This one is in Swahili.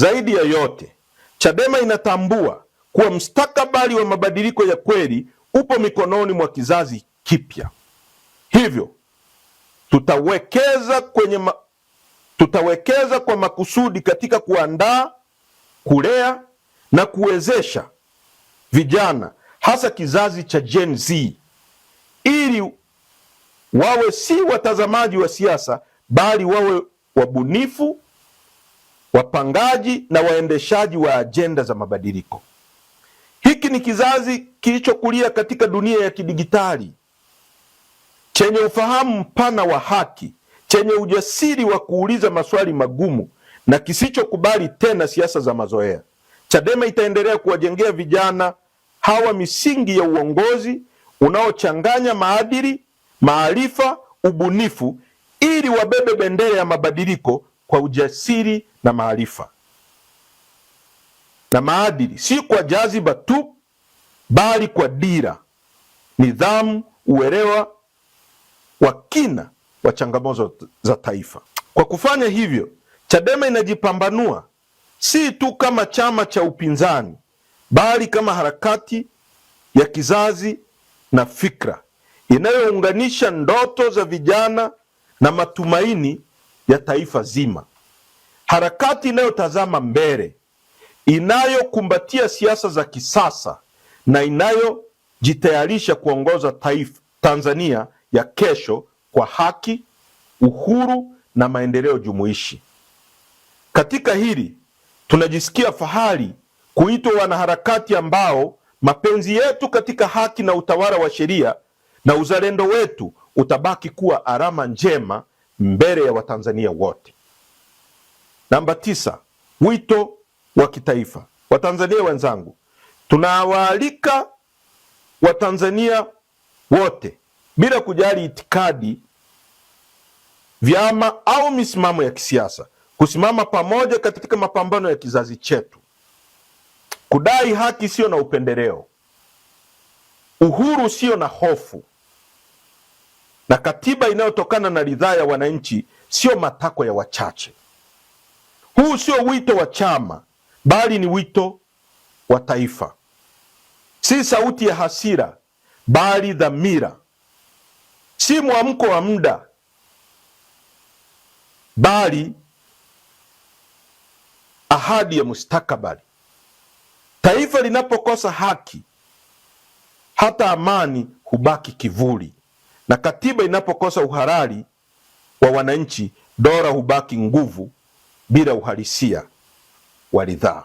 Zaidi ya yote, Chadema inatambua kuwa mustakabali wa mabadiliko ya kweli upo mikononi mwa kizazi kipya. Hivyo tutawekeza kwa makusudi katika kuandaa, kulea na kuwezesha vijana, hasa kizazi cha Gen Z, ili wawe si watazamaji wa siasa, bali wawe wabunifu, wapangaji na waendeshaji wa ajenda za mabadiliko. Hiki ni kizazi kilichokulia katika dunia ya kidigitali, chenye ufahamu mpana wa haki, chenye ujasiri wa kuuliza maswali magumu na kisichokubali tena siasa za mazoea. Chadema itaendelea kuwajengea vijana hawa misingi ya uongozi unaochanganya maadili, maarifa, ubunifu, ili wabebe bendera ya mabadiliko kwa ujasiri na maarifa na maadili, si kwa jaziba tu, bali kwa dira, nidhamu, uelewa wa kina wa changamoto za taifa. Kwa kufanya hivyo, Chadema inajipambanua si tu kama chama cha upinzani, bali kama harakati ya kizazi na fikra inayounganisha ndoto za vijana na matumaini ya taifa zima. Harakati inayotazama mbele, inayokumbatia siasa za kisasa na inayojitayarisha kuongoza Tanzania ya kesho kwa haki, uhuru na maendeleo jumuishi. Katika hili tunajisikia fahari kuitwa wanaharakati ambao mapenzi yetu katika haki na utawala wa sheria na uzalendo wetu utabaki kuwa alama njema mbele ya Watanzania wote. Namba 9, wito wa kitaifa. Watanzania wenzangu, tunawaalika Watanzania wote bila kujali itikadi, vyama au misimamo ya kisiasa kusimama pamoja katika mapambano ya kizazi chetu, kudai haki sio na upendeleo, uhuru sio na hofu, na katiba inayotokana na ridhaa ya wananchi sio matakwa ya wachache. Huu sio wito wa chama, bali ni wito wa taifa. Si sauti ya hasira, bali dhamira. Si mwamko wa muda, bali ahadi ya mustakabali. Taifa linapokosa haki, hata amani hubaki kivuli, na katiba inapokosa uhalali wa wananchi, dola hubaki nguvu bila uhalisia wa ridhaa.